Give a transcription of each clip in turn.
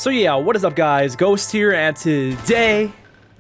So yeah, what is up guys, Ghost here, and today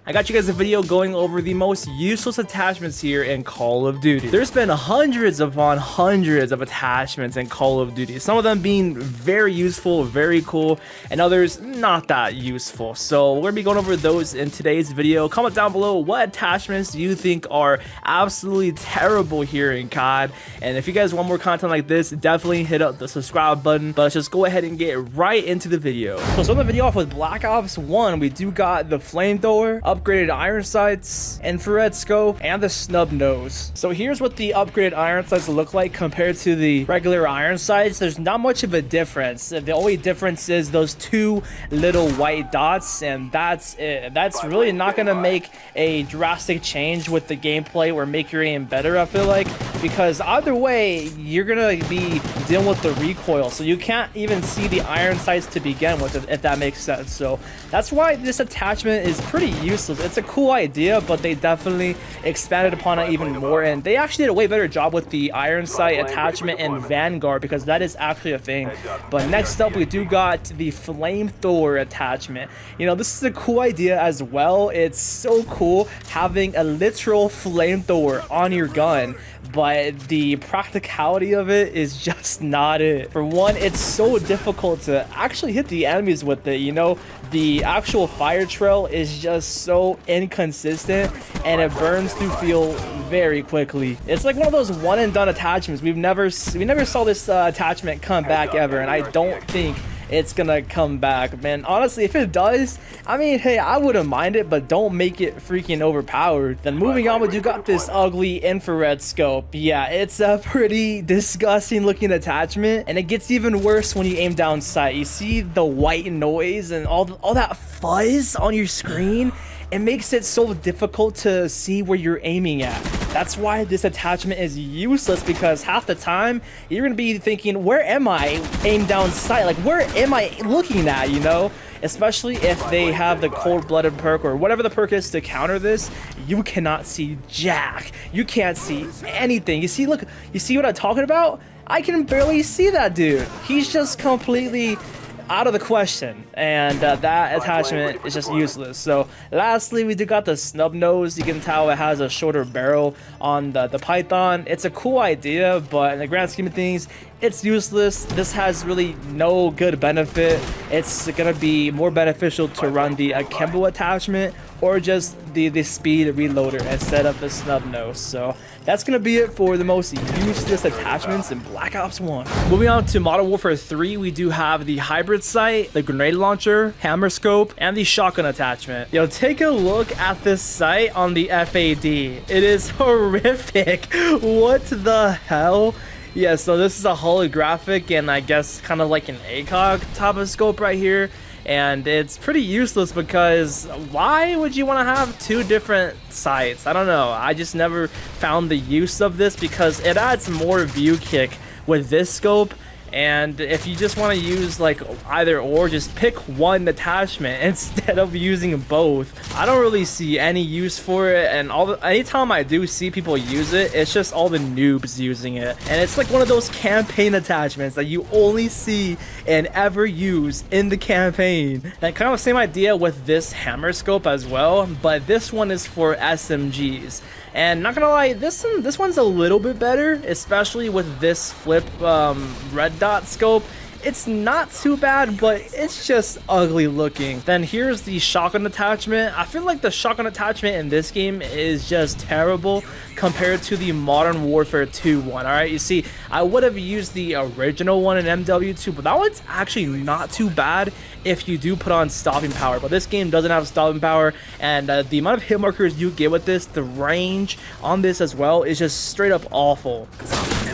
I got you guys a video going over the most useless attachments here in Call of Duty. There's been hundreds upon hundreds of attachments in Call of Duty, some of them being very useful, very cool, and others not that useful. So we're gonna be going over those in today's video. Comment down below what attachments do you think are absolutely terrible here in COD, and if you guys want more content like this, definitely hit up the subscribe button. But let's just go ahead and get right into the video. So starting the video off with Black Ops 1, we do got the flamethrower, upgraded iron sights, infrared scope, and the snub nose. So here's what the upgraded iron sights look like compared to the regular iron sights. There's not much of a difference. The only difference is those two little white dots, and that's it. That's really not gonna make a drastic change with the gameplay or make your aim better, I feel like, because either way you're gonna be dealing with the recoil, so you can't even see the iron sights to begin with, if that makes sense. So that's why this attachment is pretty useless. It's a cool idea, but they definitely expanded upon it even more, and they actually did a way better job with the iron sight attachment in Vanguard, because that is actually a thing. But next up we do got the flamethrower attachment. You know, this is a cool idea as well. It's so cool having a literal flamethrower on your gun, but the practicality of it is just not it. For one, it's so difficult to actually hit the enemies with it. You know, the actual fire trail is just so inconsistent, and it burns through fuel very quickly. It's like one of those one and done attachments. We never saw this attachment come back ever, and I don't think it's gonna come back, man. Honestly, if it does, I mean, hey, I wouldn't mind it, but don't make it freaking overpowered. Then moving on, we do got this ugly infrared scope. Yeah, it's a pretty disgusting looking attachment, and it gets even worse when you aim down sight. You see the white noise and all that fuzz on your screen. It makes it so difficult to see where you're aiming at. That's why this attachment is useless, because half the time you're gonna be thinking, where am I aimed down sight? Like, where am I looking at, you know? Especially if they have the cold-blooded perk or whatever the perk is to counter this, you cannot see jack. You can't see anything. You see, look, you see what I'm talking about? I can barely see that dude. He's just completely out of the question, and that attachment is just useless. So lastly, we do got the snub nose. You can tell it has a shorter barrel on the Python. It's a cool idea, but in the grand scheme of things, it's useless. This has really no good benefit. It's gonna be more beneficial to run the akimbo attachment or just the speed reloader instead of the snub nose. So that's gonna be it for the most useless attachments in Black Ops 1. Moving on to Modern Warfare 3, we do have the hybrid sight, the grenade launcher, hammer scope, and the shotgun attachment. Yo, take a look at this sight on the FAD. It is horrific. What the hell? Yeah, so this is a holographic and I guess kind of like an ACOG type of scope right here. And it's pretty useless, because why would you want to have two different sights? I don't know. I just never found the use of this, because it adds more view kick with this scope. And if you just want to use like either or, just pick one attachment instead of using both. I don't really see any use for it, and anytime I do see people use it, it's just all the noobs using it. And it's like one of those campaign attachments that you only see and ever use in the campaign. And kind of the same idea with this hammer scope as well, but this one is for SMGs. And not gonna lie, this one's a little bit better, especially with this flip red dot scope. It's not too bad, but it's just ugly looking. Then here's the shotgun attachment. I feel like the shotgun attachment in this game is just terrible compared to the Modern Warfare 2 one. Alright, you see, I would have used the original one in MW2, but that one's actually not too bad if you do put on stopping power. But this game doesn't have stopping power, and the amount of hit markers you get with this, the range on this as well, is just straight up awful.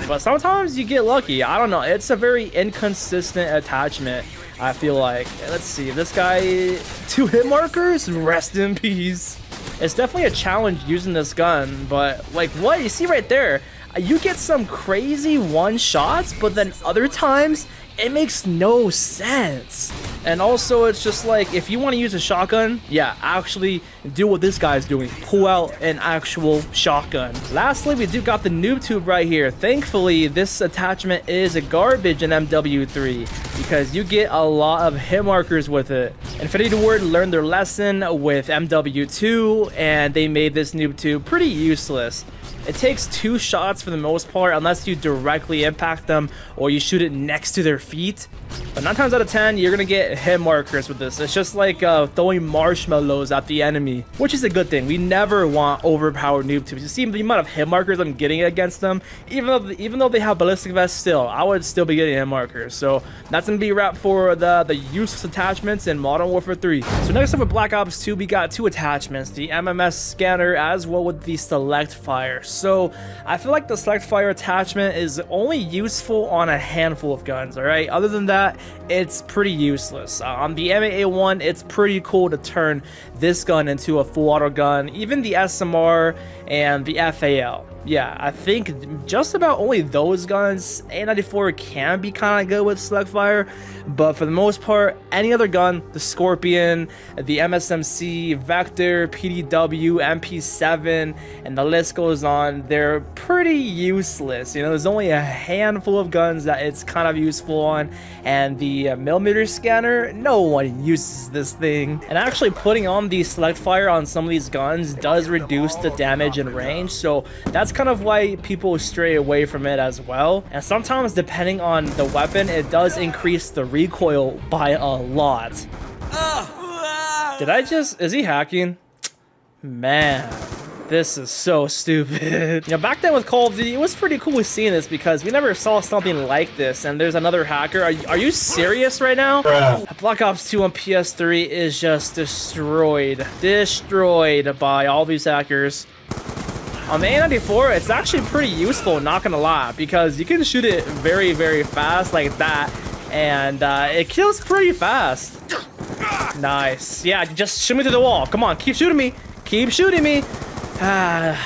But sometimes you get lucky. I don't know. It's a very inconsistent attachment, I feel like. Let's see. This guy, 2 hit markers? Rest in peace. It's definitely a challenge using this gun, but like, what? You see right there, you get some crazy one shots, but then other times it makes no sense. And also, it's just like, if you want to use a shotgun, yeah, actually do what this guy's doing. Pull out an actual shotgun. Lastly, we do got the noob tube right here. Thankfully, this attachment is a garbage in MW3 because you get a lot of hit markers with it. Infinity Ward learned their lesson with MW2, and they made this noob tube pretty useless. It takes 2 shots for the most part unless you directly impact them or you shoot it next to their feet. But 9 times out of 10, you're gonna get hit markers with this. It's just like throwing marshmallows at the enemy, which is a good thing. We never want overpowered noob tubes. You see the amount of hit markers I'm getting against them, even though they have ballistic vests still, I would still be getting hit markers. So that's gonna be a wrap for the useless attachments in Modern Warfare 3. So next up with Black Ops 2, we got 2 attachments, the MMS scanner as well with the select fire. So I feel like the select fire attachment is only useful on a handful of guns, all right? Other than that, it's pretty useless. On the MAA1, it's pretty cool to turn this gun into a full auto gun, even the SMR and the FAL. Yeah, I think just about only those guns, A94 can be kind of good with select fire, but for the most part, any other gun, the Scorpion, the MSMC, Vector, PDW, MP7, and the list goes on, they're pretty useless. You know, there's only a handful of guns that it's kind of useful on, and the millimeter scanner, no one uses this thing. And actually putting on the select fire on some of these guns does reduce the damage and range, so that's kind of why people stray away from it as well. And sometimes, depending on the weapon, it does increase the recoil by a lot. Did I just... is he hacking? Man, this is so stupid. You know, back then with Call of Duty, it was pretty cool seeing this because we never saw something like this. And there's another hacker. Are you serious right now? Black Ops 2 on PS3 is just destroyed by all these hackers. On the A94, it's actually pretty useful, not gonna lie, because you can shoot it very, very fast like that, and it kills pretty fast. Nice. Yeah, just shoot me through the wall. Come on, keep shooting me. Keep shooting me. That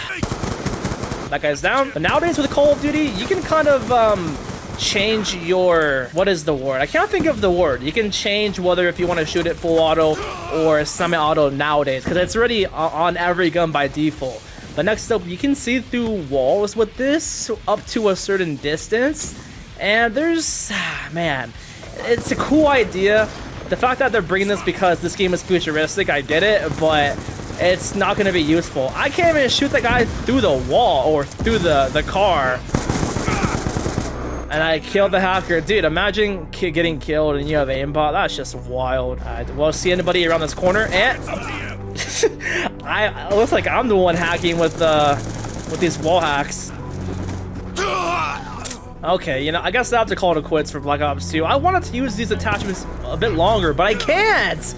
guy's down. But nowadays with Call of Duty, you can kind of change your... what is the word? I can't think of the word. You can change whether if you want to shoot it full auto or semi-auto nowadays, because it's already on every gun by default. But next up, you can see through walls with this up to a certain distance. And there's... man, it's a cool idea. The fact that they're bringing this because this game is futuristic, I get it, but it's not going to be useful. I can't even shoot the guy through the wall or through the car. And I killed the hacker. Dude, imagine getting killed and you have aimbot. That's just wild. Well, see anybody around this corner? And... it looks like I'm the one hacking with these wall hacks. Okay, you know, I guess I have to call it quits for Black Ops 2. I wanted to use these attachments a bit longer, but I can't.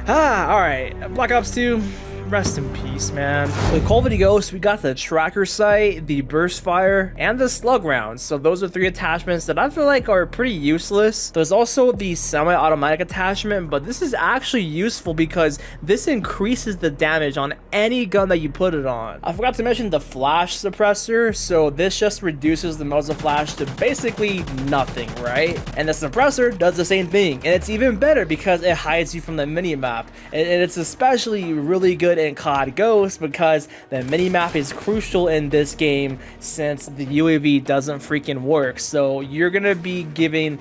Alright, Black Ops 2, rest in peace, man. With COD Ghost, we got the tracker sight, the burst fire, and the slug rounds. So those are 3 attachments that I feel like are pretty useless. There's also the semi-automatic attachment, but this is actually useful because this increases the damage on any gun that you put it on. I forgot to mention the flash suppressor, so this just reduces the muzzle flash to basically nothing, right? And the suppressor does the same thing, and it's even better because it hides you from the minimap. And it's especially really good in COD Ghost because the minimap is crucial in this game since the UAV doesn't freaking work. So you're gonna be giving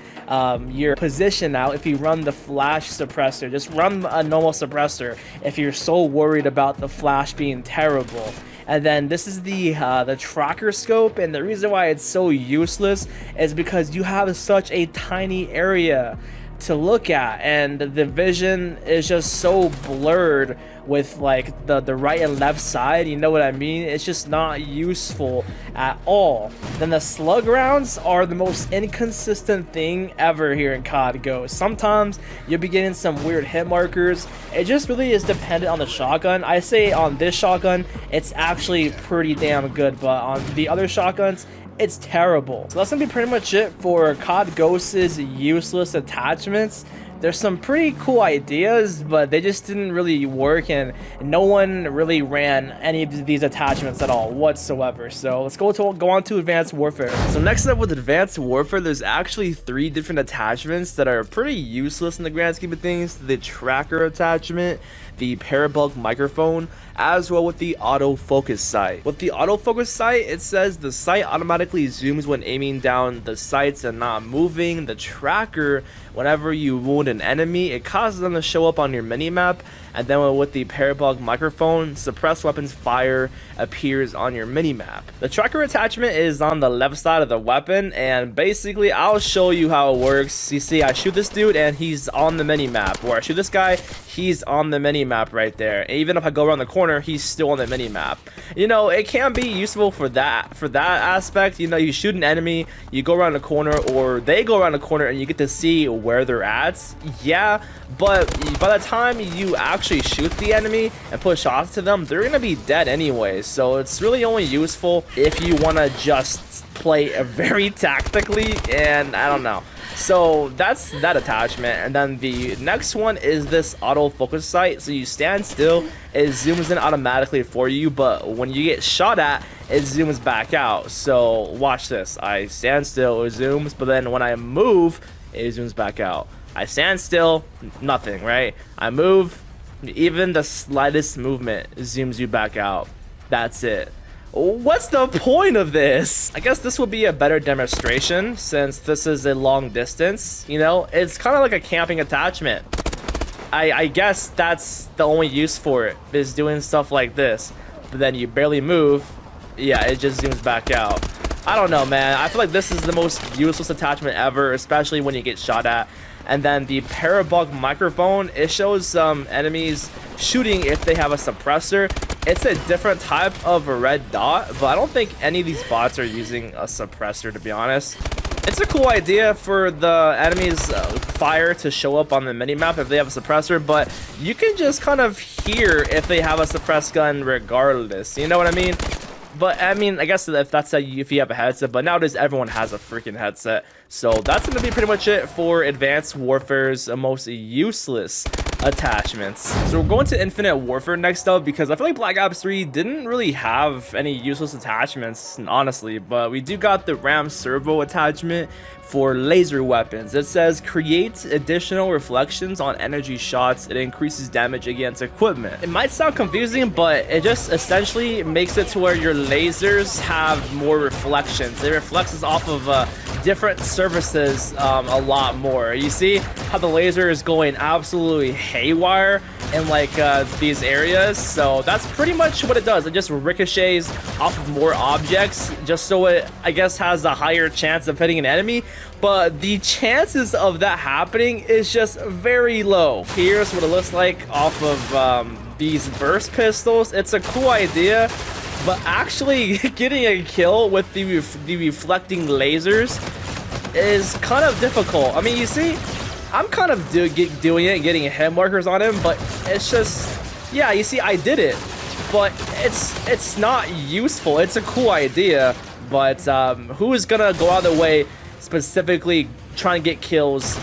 your position out if you run the flash suppressor. Just run a normal suppressor if you're so worried about the flash being terrible. And then this is the tracker scope, and the reason why it's so useless is because you have such a tiny area to look at, and the vision is just so blurred with like the right and left side, you know what I mean? It's just not useful at all. Then the slug rounds are the most inconsistent thing ever here in COD Ghost. Sometimes you'll be getting some weird hit markers. It just really is dependent on the shotgun. I say on this shotgun it's actually pretty damn good, but on the other shotguns it's terrible. So that's gonna be pretty much it for COD Ghost's useless attachments. there's some pretty cool ideas, but they just didn't really work, and no one really ran any of these attachments at all whatsoever. So let's go on to Advanced Warfare. So next up with Advanced Warfare, there's actually 3 different attachments that are pretty useless in the grand scheme of things. The tracker attachment, the parabolic microphone, as well with the autofocus sight. With the autofocus sight, it says the sight automatically zooms when aiming down the sights and not moving. The tracker, whenever you wound an enemy, it causes them to show up on your minimap. And then with the parabolic microphone, suppressed weapons fire appears on your minimap. The tracker attachment is on the left side of the weapon, and basically I'll show you how it works. You see, I shoot this dude and he's on the minimap, or I shoot this guy, he's on the minimap right there. And even if I go around the corner, he's still on the minimap. You know, it can be useful for that aspect. You know, you shoot an enemy, you go around the corner, or they go around the corner, and you get to see where they're at. Yeah, but by the time you actually shoot the enemy and put shots to them, they're gonna be dead anyway. So it's really only useful if you want to just play very tactically, and I don't know. So that's that attachment. And then the next one is this autofocus sight. So you stand still, it zooms in automatically for you, but when you get shot at, it zooms back out. So watch this. I stand still, it zooms, but then when I move, it zooms back out. I stand still, nothing, right? I move, even the slightest movement zooms you back out. That's it. What's the point of this? I guess this would be a better demonstration since this is a long distance. You know, it's kind of like a camping attachment. I guess that's the only use for it, is doing stuff like this. But then you barely move, yeah, it just zooms back out. I don't know, man. I feel like this is the most useless attachment ever, especially when you get shot at. And then the parabolic microphone, it shows enemies shooting if they have a suppressor. It's a different type of a red dot, but I don't think any of these bots are using a suppressor, to be honest. It's a cool idea for the enemies fire to show up on the minimap if they have a suppressor, but you can just kind of hear if they have a suppressed gun regardless, you know what I mean? But I mean, I guess if you have a headset, but nowadays everyone has a freaking headset. So that's going to be pretty much it for Advanced Warfare's most useless attachments. So we're going to Infinite Warfare next up, because I feel like Black Ops 3 didn't really have any useless attachments, honestly, but we do got the RAM servo attachment for laser weapons. It says create additional reflections on energy shots. It increases damage against equipment. It might sound confusing, but it just essentially makes it to where your lasers have more reflections. It reflects off of different surfaces a lot more. You see how the laser is going absolutely haywire in like these areas? So that's pretty much what it does. It just ricochets off of more objects, just so it, I guess, has a higher chance of hitting an enemy. But the chances of that happening is just very low. Here's what it looks like off of these burst pistols. It's a cool idea, but actually getting a kill with the reflecting lasers is kind of difficult. I mean, you see, I'm kind of doing it, getting hit markers on him, but it's just, yeah, you see, I did it, but it's not useful. It's a cool idea, but who is gonna go out of the way specifically trying to get kills,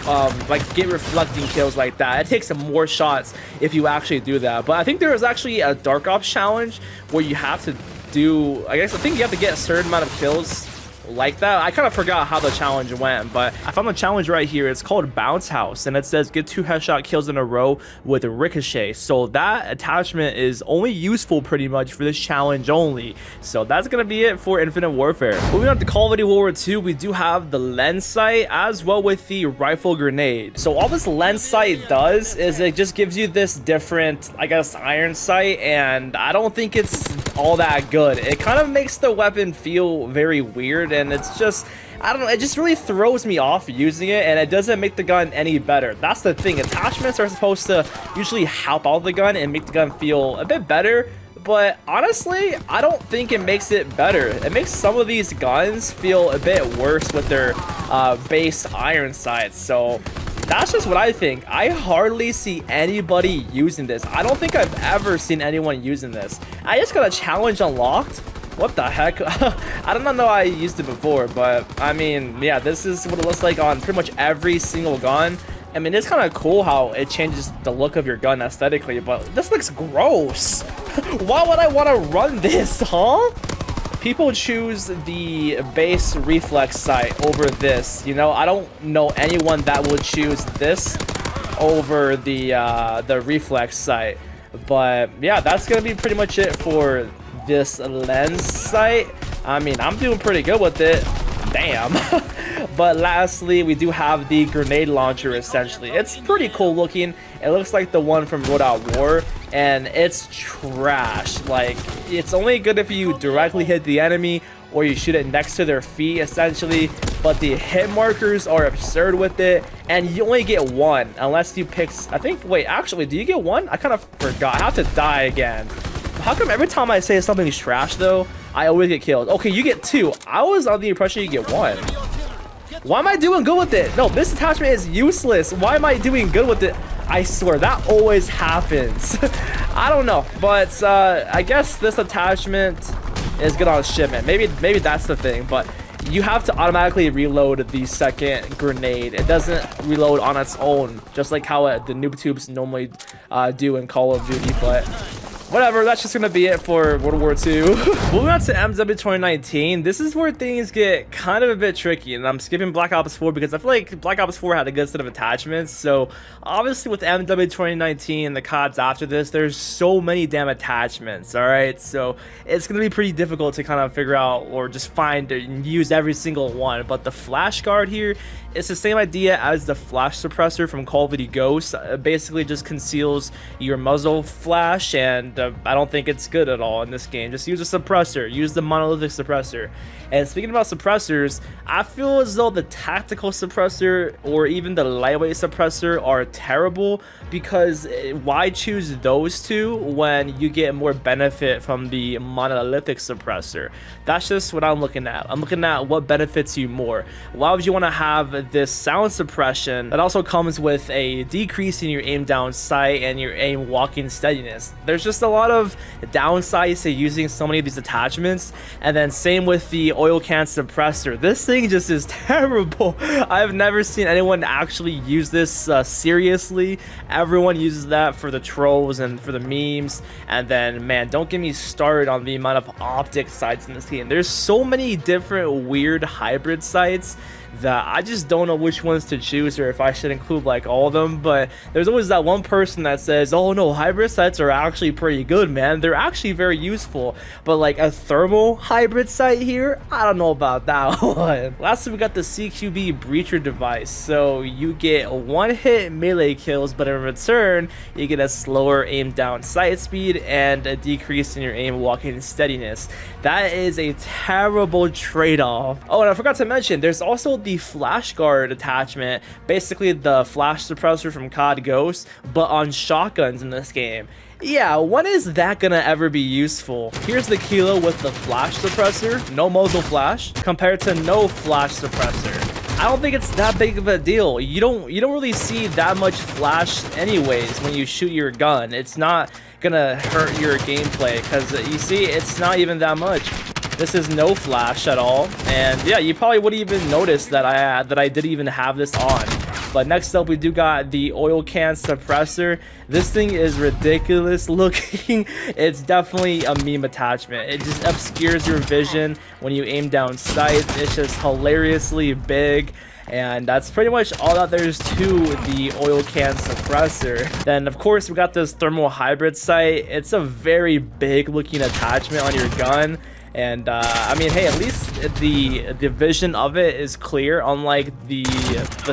like get reflecting kills like that? It takes some more shots if you actually do that. But I think there is actually a Dark Ops challenge where you have to do, I think you have to get a certain amount of kills like that. I kind of forgot how the challenge went, but I found the challenge right here. It's called Bounce House, and it says get 2 headshot kills in a row with a ricochet. So that attachment is only useful pretty much for this challenge only. So that's gonna be it for Infinite Warfare. Moving on to Call of Duty World War II, we do have the lens sight as well with the rifle grenade. So all this lens sight does is it just gives you this different, I guess, iron sight, and I don't think it's all that good. It kind of makes the weapon feel very weird, and it's just, I don't know, it just really throws me off using it, and it doesn't make the gun any better. That's the thing. Attachments are supposed to usually help out the gun and make the gun feel a bit better, but honestly, I don't think it makes it better. It makes some of these guns feel a bit worse with their base iron sights. So that's just what I think. I hardly see anybody using this. I don't think I've ever seen anyone using this. I just got a challenge unlocked. What the heck? I don't know I used it before, but I mean, yeah, this is what it looks like on pretty much every single gun. I mean, it's kind of cool how it changes the look of your gun aesthetically, but this looks gross. Why would I want to run this, huh? People choose the base reflex sight over this. You know, I don't know anyone that would choose this over the reflex sight. But yeah, that's gonna be pretty much it for this lens sight. I mean, I'm doing pretty good with it. Damn. But lastly, we do have the grenade launcher. Essentially, it's pretty cool looking. It looks like the one from WWII, and it's trash. Like, it's only good if you directly hit the enemy or you shoot it next to their feet, essentially. But the hit markers are absurd with it, and you only get one unless you pick, I think, wait, actually, do you get one? I kind of forgot. I have to die again. How come every time I say something's trash though, I always get killed? Okay, you get two. I was under the impression you get one. Why am I doing good with it? No, this attachment is useless. Why am I doing good with it? I swear, that always happens. I don't know, but I guess this attachment is good on shipment. Maybe that's the thing, but you have to automatically reload the second grenade. It doesn't reload on its own, just like how the noob tubes normally do in Call of Duty, but whatever, that's just gonna be it for World War II. Moving on to MW 2019, this is where things get kind of a bit tricky, and I'm skipping Black Ops 4 because I feel like Black Ops 4 had a good set of attachments. So obviously with MW 2019 and the CODs after this, there's so many damn attachments, alright? So it's gonna be pretty difficult to kind of figure out or just find and use every single one. But the flash guard here, it's the same idea as the flash suppressor from Call of Duty Ghost. It basically just conceals your muzzle flash, and I don't think it's good at all in this game. Just use a suppressor. Use the monolithic suppressor. And speaking about suppressors, I feel as though the tactical suppressor or even the lightweight suppressor are terrible, because why choose those two when you get more benefit from the monolithic suppressor? That's just what I'm looking at. I'm looking at what benefits you more. Why would you want to have this sound suppression that also comes with a decrease in your aim down sight and your aim walking steadiness? There's just a lot of downsides to using so many of these attachments. And then same with the oil can suppressor. This thing just is terrible. I've never seen anyone actually use this seriously. Everyone uses that for the trolls and for the memes. And then, man, don't get me started on the amount of optic sights in this game. There's so many different weird hybrid sights that I just don't know which ones to choose, or if I should include like all of them. But there's always that one person that says, oh no, hybrid sights are actually pretty good, man. They're actually very useful. But like a thermal hybrid sight here, I don't know about that one. Lastly, we got the CQB breacher device. So you get one hit melee kills, but in return you get a slower aim down sight speed and a decrease in your aim walking steadiness. That is a terrible trade-off. Oh, and I forgot to mention, there's also the flash guard attachment, basically the flash suppressor from COD Ghost, but on shotguns in this game. Yeah, when is that gonna ever be useful? Here's the kilo with the flash suppressor, no muzzle flash, compared to no flash suppressor. I don't think it's that big of a deal. You don't really see that much flash anyways when you shoot your gun. It's not gonna hurt your gameplay, because you see, it's not even that much. This is no flash at all, and yeah, you probably wouldn't even notice that I did even have this on. But next up, we do got the oil can suppressor. This thing is ridiculous looking. It's definitely a meme attachment. It just obscures your vision when you aim down sight. It's just hilariously big. And that's pretty much all that there's to the oil can suppressor. Then of course we got this thermal hybrid sight. It's a very big looking attachment on your gun. And I mean, hey, at least the vision of it is clear, unlike the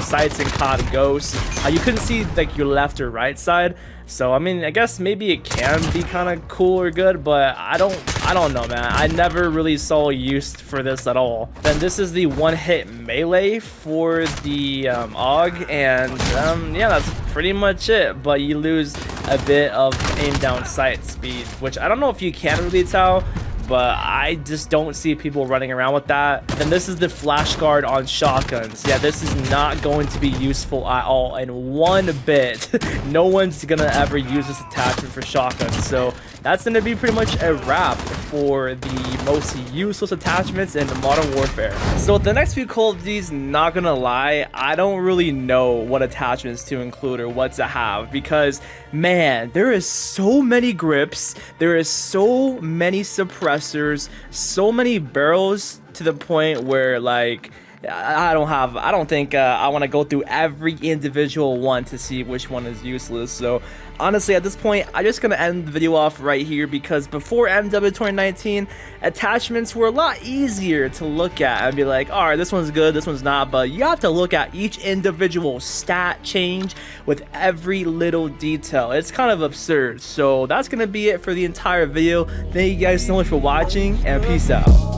sights in COD Ghost. You couldn't see like your left or right side. So I mean, I guess maybe it can be kind of cool or good, but I don't know, man. I never really saw use for this at all. Then this is the one-hit melee for the AUG, and yeah, that's pretty much it. But you lose a bit of aim down sight speed, which I don't know if you can really tell. but I just don't see people running around with that. And this is the flash guard on shotguns. Yeah, this is not going to be useful at all in one bit. No one's gonna ever use this attachment for shotguns, so that's gonna be pretty much a wrap for the most useless attachments in Modern Warfare. So the next few Call of Duties, not gonna lie, I don't really know what attachments to include or what to have, because man, there is so many grips, there is so many suppressors, so many barrels, to the point where like I don't think I want to go through every individual one to see which one is useless. So honestly, at this point, I'm just gonna end the video off right here, because before MW 2019, attachments were a lot easier to look at and be like, all right, this one's good, this one's not, but you have to look at each individual stat change with every little detail. It's kind of absurd. So that's gonna be it for the entire video. Thank you guys so much for watching, and peace out.